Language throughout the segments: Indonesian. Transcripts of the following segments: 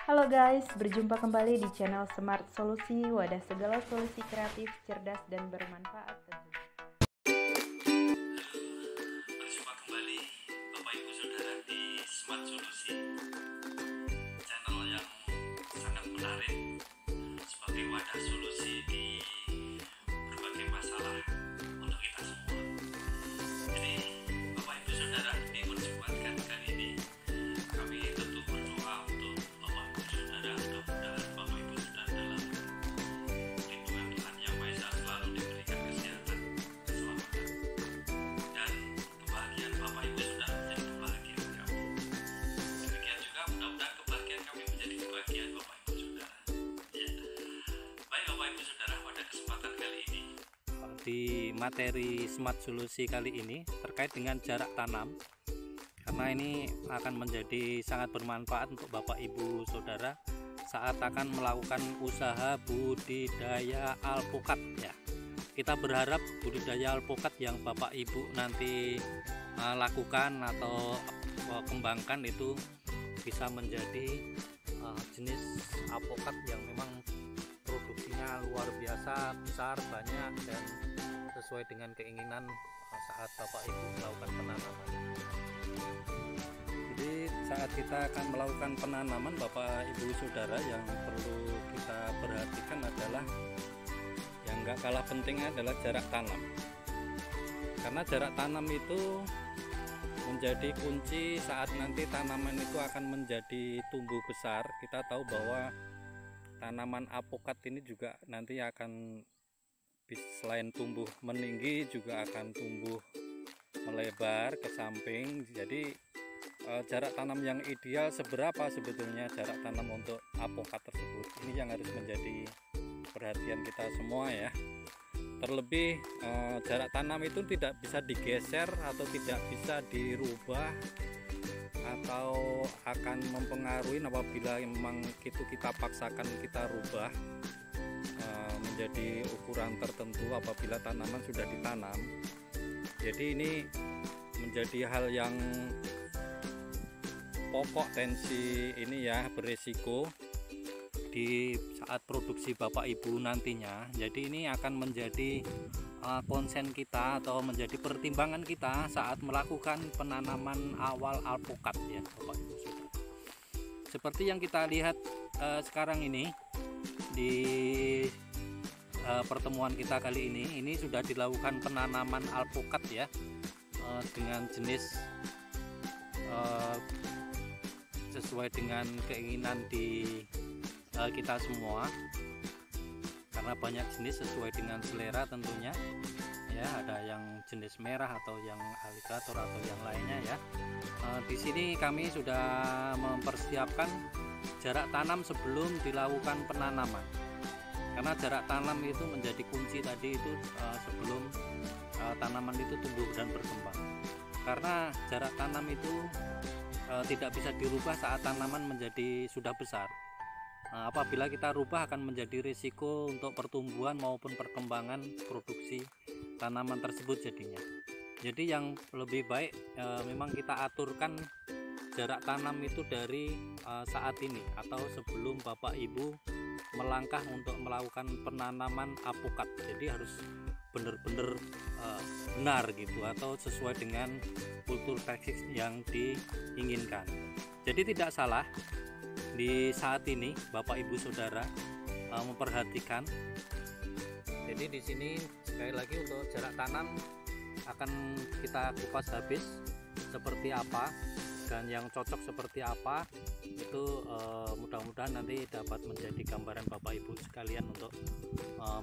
Halo guys, berjumpa kembali di channel Smart Solusi, wadah segala solusi kreatif, cerdas, dan bermanfaat tentunya. Berjumpa kembali Bapak Ibu Saudara di Smart Solusi, channel yang sangat menarik sebagai wadah solusi di berbagai masalah untuk kita semua. Jadi Bapak Ibu Saudara, di perjumpaan kali ini kami tentu berdoa untuk Bapak Ibu Saudara, mudah-mudahan Bapak Ibu Saudara dalam lindungan Tuhan Yang Maha Esa selalu diberikan kesehatan, keselamatan, dan kebahagiaan Bapak Ibu Saudara menjadi kebahagiaan kami. Demikian juga mudah-mudahan kebahagiaan kami menjadi kebahagiaan Bapak Ibu Saudara. Ya. Baik Bapak Ibu Saudara, pada kesempatan kali ini di materi Smart Solusi kali ini terkait dengan jarak tanam, karena ini akan menjadi sangat bermanfaat untuk Bapak Ibu Saudara saat akan melakukan usaha budidaya alpukat ya. Kita berharap budidaya alpukat yang Bapak Ibu nanti lakukan atau kembangkan itu bisa menjadi jenis alpukat yang memang produksinya luar biasa besar, banyak, dan sesuai dengan keinginan saat Bapak Ibu melakukan penanaman. Jadi saat kita akan melakukan penanaman, Bapak Ibu Saudara, yang perlu kita perhatikan adalah yang nggak kalah penting adalah jarak tanam, karena jarak tanam itu menjadi kunci saat nanti tanaman itu akan menjadi tumbuh besar. Kita tahu bahwa tanaman alpukat ini juga nanti akan selain tumbuh meninggi juga akan tumbuh melebar ke samping. Jadi jarak tanam yang ideal seberapa sebetulnya jarak tanam untuk alpukat tersebut, ini yang harus menjadi perhatian kita semua ya. Terlebih jarak tanam itu tidak bisa digeser atau tidak bisa dirubah atau akan mempengaruhi apabila memang itu kita paksakan kita rubah menjadi ukuran tertentu apabila tanaman sudah ditanam. Jadi ini menjadi hal yang pokok tensi ini ya, beresiko di saat produksi Bapak Ibu nantinya. Jadi ini akan menjadi konsen kita atau menjadi pertimbangan kita saat melakukan penanaman awal alpukat ya Bapak Ibu Saudara. Seperti yang kita lihat sekarang ini di pertemuan kita kali ini sudah dilakukan penanaman alpukat ya, dengan jenis sesuai dengan keinginan di kita semua, karena banyak jenis sesuai dengan selera tentunya ya. Ada yang jenis merah atau yang aligator atau yang lainnya ya. Di sini kami sudah mempersiapkan jarak tanam sebelum dilakukan penanaman, karena jarak tanam itu menjadi kunci tadi itu sebelum tanaman itu tumbuh dan berkembang. Karena jarak tanam itu tidak bisa dirubah saat tanaman menjadi sudah besar. Apabila kita rubah akan menjadi risiko untuk pertumbuhan maupun perkembangan produksi tanaman tersebut jadinya. Jadi yang lebih baik memang kita aturkan jarak tanam itu dari saat ini atau sebelum Bapak Ibu melangkah untuk melakukan penanaman alpukat. Jadi harus benar-benar benar gitu atau sesuai dengan kultur teknik yang diinginkan. Jadi tidak salah di saat ini Bapak Ibu Saudara memperhatikan. Jadi di sini sekali lagi untuk jarak tanam akan kita kupas habis seperti apa dan yang cocok seperti apa, itu mudah-mudahan nanti dapat menjadi gambaran Bapak Ibu sekalian untuk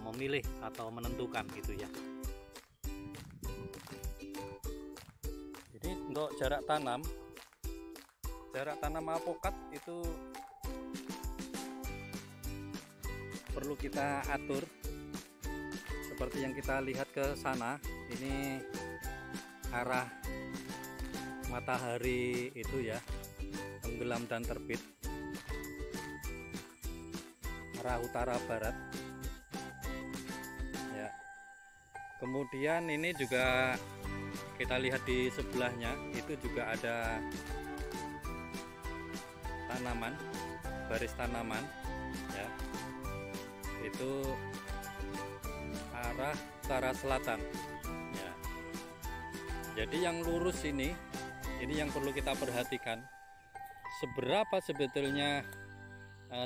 memilih atau menentukan gitu ya. Jadi untuk jarak tanam alpukat itu perlu kita atur seperti yang kita lihat ke sana. Ini arah matahari itu ya, tenggelam dan terbit, arah utara barat ya. Kemudian ini juga kita lihat di sebelahnya itu juga ada tanaman baris tanaman ya, itu arah utara selatan ya. Jadi yang lurus ini yang perlu kita perhatikan, seberapa sebetulnya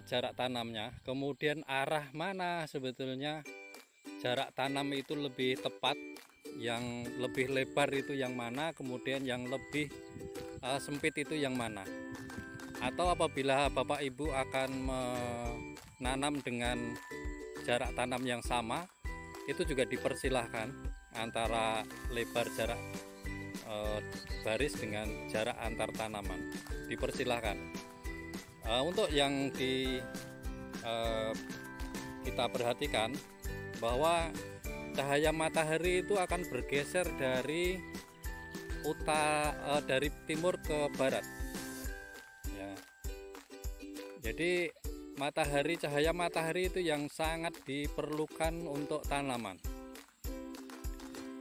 jarak tanamnya, kemudian arah mana sebetulnya jarak tanam itu lebih tepat, yang lebih lebar itu yang mana, kemudian yang lebih sempit itu yang mana. Atau apabila Bapak Ibu akan menanam dengan jarak tanam yang sama, itu juga dipersilahkan antara lebar jarak baris dengan jarak antar tanaman, dipersilahkan. Untuk yang kita perhatikan bahwa cahaya matahari itu akan bergeser dari timur ke barat ya. Jadi cahaya matahari itu yang sangat diperlukan untuk tanaman,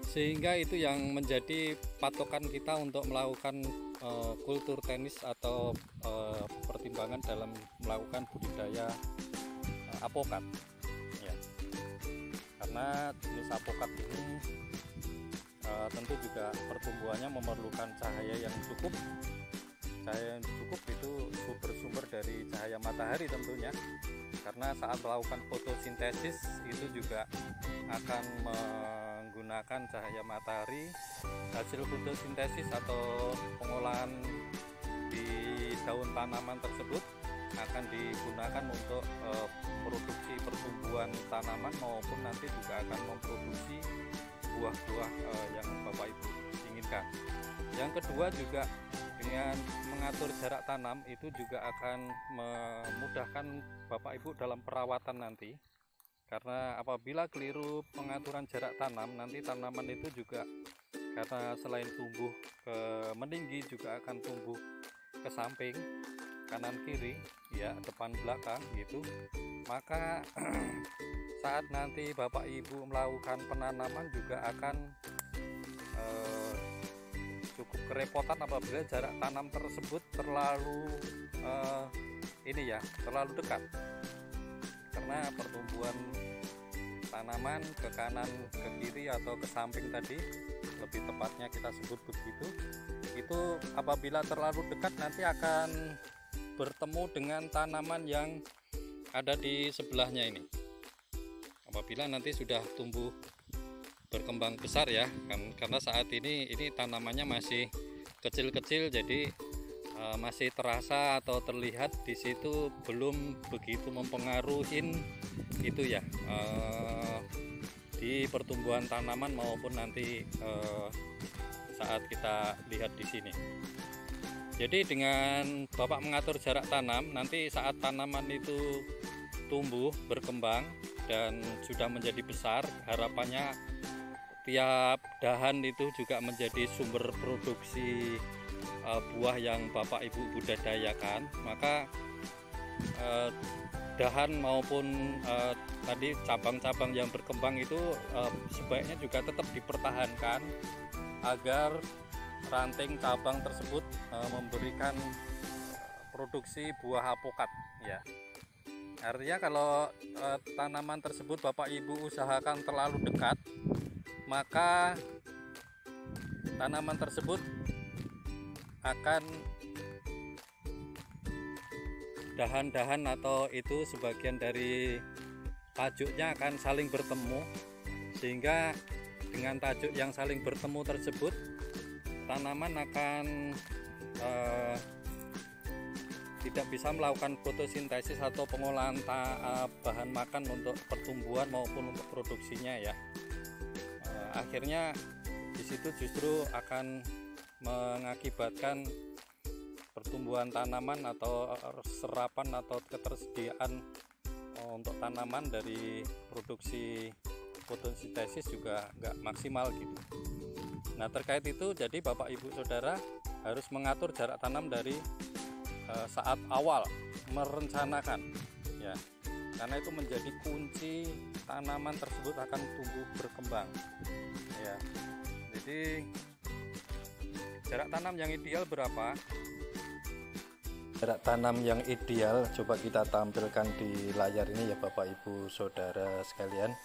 sehingga itu yang menjadi patokan kita untuk melakukan kultur tenis atau pertimbangan dalam melakukan budidaya apokat ya. Karena jenis apokat ini tentu juga pertumbuhannya memerlukan cahaya yang cukup. Cahaya yang cukup itu sumber dari cahaya matahari tentunya, karena saat melakukan fotosintesis itu juga akan menggunakan cahaya matahari. Hasil fotosintesis atau pengolahan di daun tanaman tersebut akan digunakan untuk produksi pertumbuhan tanaman, maupun nanti juga akan memproduksi buah-buah yang Bapak Ibu inginkan. Yang kedua juga dengan mengatur jarak tanam itu juga akan memudahkan Bapak Ibu dalam perawatan nanti, karena apabila keliru pengaturan jarak tanam, nanti tanaman itu juga karena selain tumbuh ke meninggi juga akan tumbuh ke samping, kanan kiri ya, depan belakang gitu. Maka saat nanti Bapak Ibu melakukan penanaman juga akan cukup kerepotan apabila jarak tanam tersebut terlalu terlalu dekat, karena pertumbuhan tanaman ke kanan, ke kiri atau ke samping tadi, lebih tepatnya kita sebut begitu, itu apabila terlalu dekat nanti akan bertemu dengan tanaman yang ada di sebelahnya ini. Apabila nanti sudah tumbuh berkembang besar ya, karena saat ini tanamannya masih kecil-kecil, jadi masih terasa atau terlihat di situ belum begitu mempengaruhi itu ya di pertumbuhan tanaman maupun nanti saat kita lihat di sini. Jadi dengan Bapak mengatur jarak tanam, nanti saat tanaman itu tumbuh berkembang dan sudah menjadi besar, harapannya tiap dahan itu juga menjadi sumber produksi buah yang Bapak Ibu budidayakan. Maka dahan maupun tadi cabang-cabang yang berkembang itu sebaiknya juga tetap dipertahankan agar ranting cabang tersebut memberikan produksi buah apokat ya. Artinya kalau tanaman tersebut Bapak Ibu usahakan terlalu dekat, maka tanaman tersebut akan dahan-dahan atau itu sebagian dari tajuknya akan saling bertemu, sehingga dengan tajuk yang saling bertemu tersebut tanaman akan tidak bisa melakukan fotosintesis atau pengolahan bahan makan untuk pertumbuhan maupun untuk produksinya ya. Akhirnya di situ justru akan mengakibatkan pertumbuhan tanaman atau serapan atau ketersediaan untuk tanaman dari produksi fotosintesis juga nggak maksimal gitu. Nah, terkait itu jadi Bapak Ibu Saudara harus mengatur jarak tanam dari saat awal merencanakan ya, karena itu menjadi kunci tanaman tersebut akan tumbuh berkembang ya. Jadi jarak tanam yang ideal berapa? Jarak tanam yang ideal coba kita tampilkan di layar ini ya Bapak Ibu Saudara sekalian,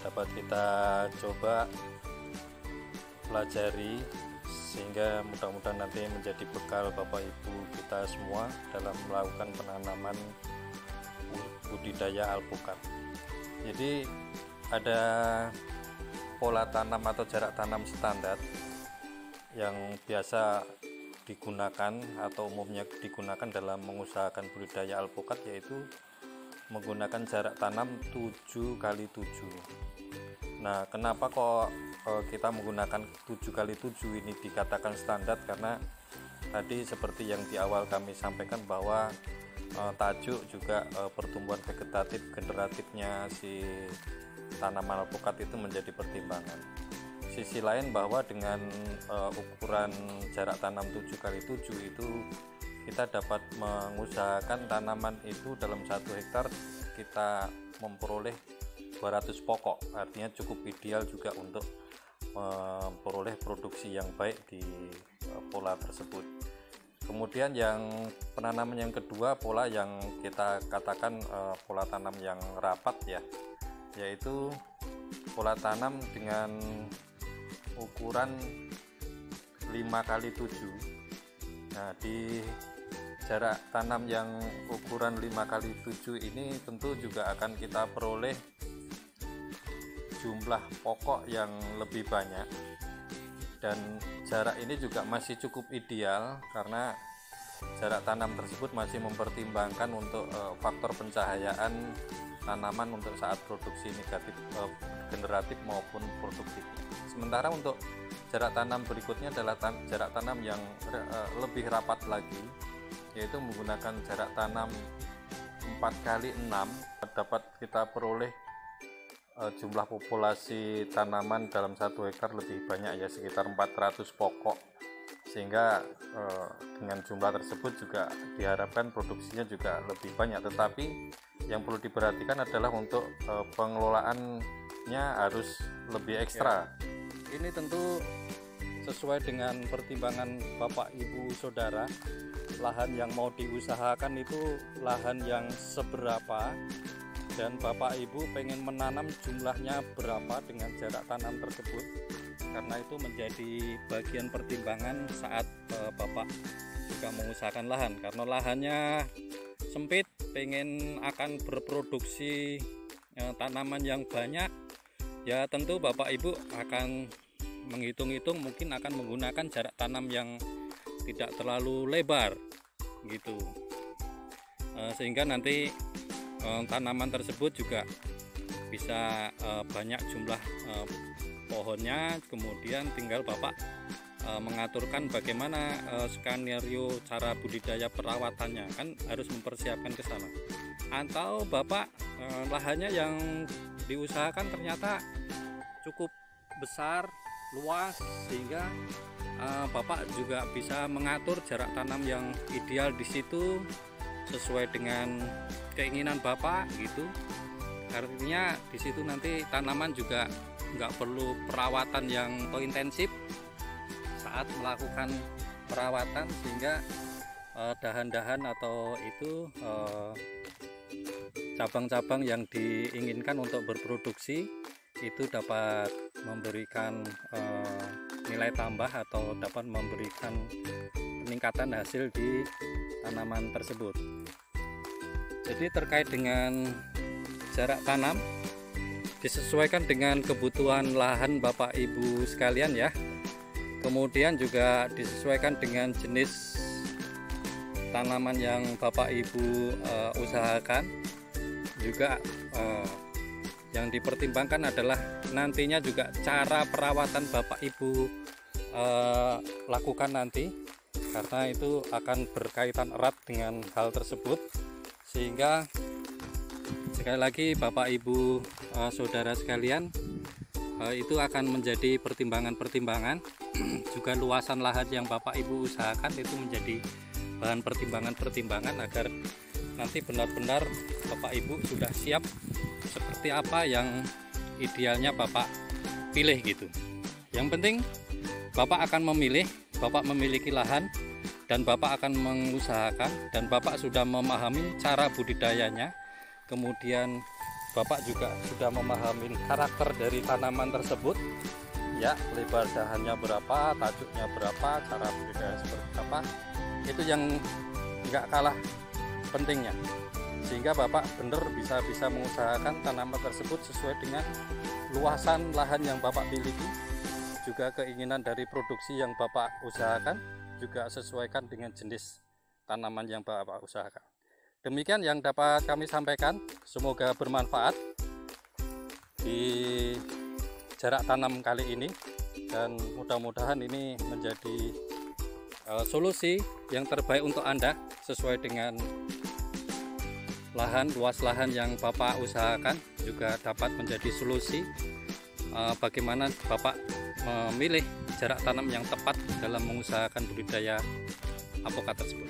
dapat kita coba pelajari sehingga mudah-mudahan nanti menjadi bekal Bapak Ibu kita semua dalam melakukan penanaman budidaya alpukat. Jadi ada pola tanam atau jarak tanam standar yang biasa digunakan atau umumnya digunakan dalam mengusahakan budidaya alpukat, yaitu menggunakan jarak tanam 7x7. Nah, kenapa kok kita menggunakan 7x7 ini dikatakan standar? Karena tadi seperti yang di awal kami sampaikan bahwa tajuk juga pertumbuhan vegetatif generatifnya si tanaman alpukat itu menjadi pertimbangan. Sisi lain bahwa dengan ukuran jarak tanam 7x7 itu kita dapat mengusahakan tanaman itu dalam 1 hektar kita memperoleh 200 pokok, artinya cukup ideal juga untuk memperoleh produksi yang baik di pola tersebut. Kemudian yang penanaman yang kedua, pola yang kita katakan pola tanam yang rapat ya, yaitu pola tanam dengan ukuran 5x7. Nah, di jarak tanam yang ukuran 5x7 ini tentu juga akan kita peroleh jumlah pokok yang lebih banyak, dan jarak ini juga masih cukup ideal karena jarak tanam tersebut masih mempertimbangkan untuk faktor pencahayaan tanaman untuk saat produksi negatif generatif maupun produktif. Sementara untuk jarak tanam berikutnya adalah jarak tanam yang lebih rapat lagi, yaitu menggunakan jarak tanam 4x6. Dapat kita peroleh jumlah populasi tanaman dalam 1 hektar lebih banyak ya, sekitar 400 pokok, sehingga dengan jumlah tersebut juga diharapkan produksinya juga lebih banyak. Tetapi yang perlu diperhatikan adalah untuk pengelolaannya harus lebih ekstra. Ini tentu sesuai dengan pertimbangan Bapak Ibu Saudara, lahan yang mau diusahakan itu lahan yang seberapa, dan Bapak Ibu pengen menanam jumlahnya berapa dengan jarak tanam tersebut, karena itu menjadi bagian pertimbangan saat Bapak juga mengusahakan lahan. Karena lahannya sempit, pengen akan berproduksi tanaman yang banyak, ya tentu Bapak Ibu akan menghitung-hitung mungkin akan menggunakan jarak tanam yang tidak terlalu lebar gitu, sehingga nanti tanaman tersebut juga bisa banyak jumlah pohonnya. Kemudian tinggal Bapak mengaturkan bagaimana skenario cara budidaya perawatannya, kan harus mempersiapkan ke sana. Atau Bapak lahannya yang diusahakan ternyata cukup besar, luas, sehingga Bapak juga bisa mengatur jarak tanam yang ideal di situ sesuai dengan keinginan Bapak gitu. Artinya di situ nanti tanaman juga nggak perlu perawatan yang intensif saat melakukan perawatan, sehingga dahan-dahan atau itu cabang-cabang yang diinginkan untuk berproduksi itu dapat memberikan nilai tambah atau dapat memberikan peningkatan hasil di tanaman tersebut. Jadi terkait dengan jarak tanam disesuaikan dengan kebutuhan lahan Bapak Ibu sekalian ya. Kemudian juga disesuaikan dengan jenis tanaman yang Bapak Ibu usahakan. Juga yang dipertimbangkan adalah nantinya juga cara perawatan Bapak Ibu lakukan nanti, karena itu akan berkaitan erat dengan hal tersebut. Sehingga sekali lagi Bapak Ibu saudara sekalian, itu akan menjadi pertimbangan-pertimbangan. Juga luasan lahan yang Bapak Ibu usahakan itu menjadi bahan pertimbangan-pertimbangan agar nanti benar-benar Bapak Ibu sudah siap seperti apa yang idealnya Bapak pilih gitu. Yang penting Bapak akan memilih, Bapak memiliki lahan, dan Bapak akan mengusahakan, dan Bapak sudah memahami cara budidayanya, kemudian Bapak juga sudah memahami karakter dari tanaman tersebut, ya, lebar dahannya berapa, tajuknya berapa, cara budidaya seperti apa, itu yang nggak kalah pentingnya, sehingga Bapak benar bisa mengusahakan tanaman tersebut sesuai dengan luasan lahan yang Bapak miliki, juga keinginan dari produksi yang Bapak usahakan juga sesuaikan dengan jenis tanaman yang Bapak usahakan. Demikian yang dapat kami sampaikan, semoga bermanfaat di jarak tanam kali ini, dan mudah-mudahan ini menjadi solusi yang terbaik untuk Anda sesuai dengan luas lahan yang Bapak usahakan, juga dapat menjadi solusi bagaimana Bapak memilih jarak tanam yang tepat dalam mengusahakan budidaya apokat tersebut.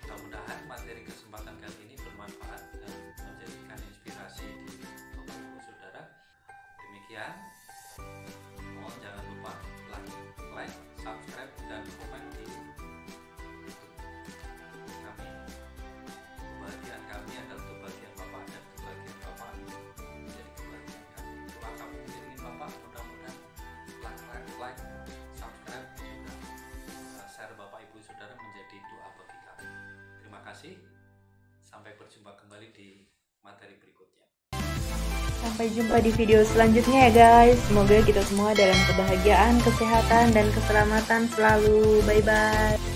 Mudah-mudahan materi kesempatan kali ini bermanfaat dan menjadikan inspirasi di Bapak Ibu Saudara. Demikian, mohon jangan lupa like, subscribe, dan komen di YouTube kami. Kebahagiaan kami adalah kebahagiaan Bapak, dan kebahagiaan Bapak menjadi kebahagiaan kami. Doa kami mengiringi Bapak, mudah-mudahan like, subscribe, juga share Bapak Ibu Saudara menjadi doa bagi kami. Terima kasih, sampai berjumpa kembali di materi berikutnya. Sampai jumpa di video selanjutnya ya guys. Semoga kita semua dalam kebahagiaan, kesehatan, dan keselamatan selalu. Bye bye.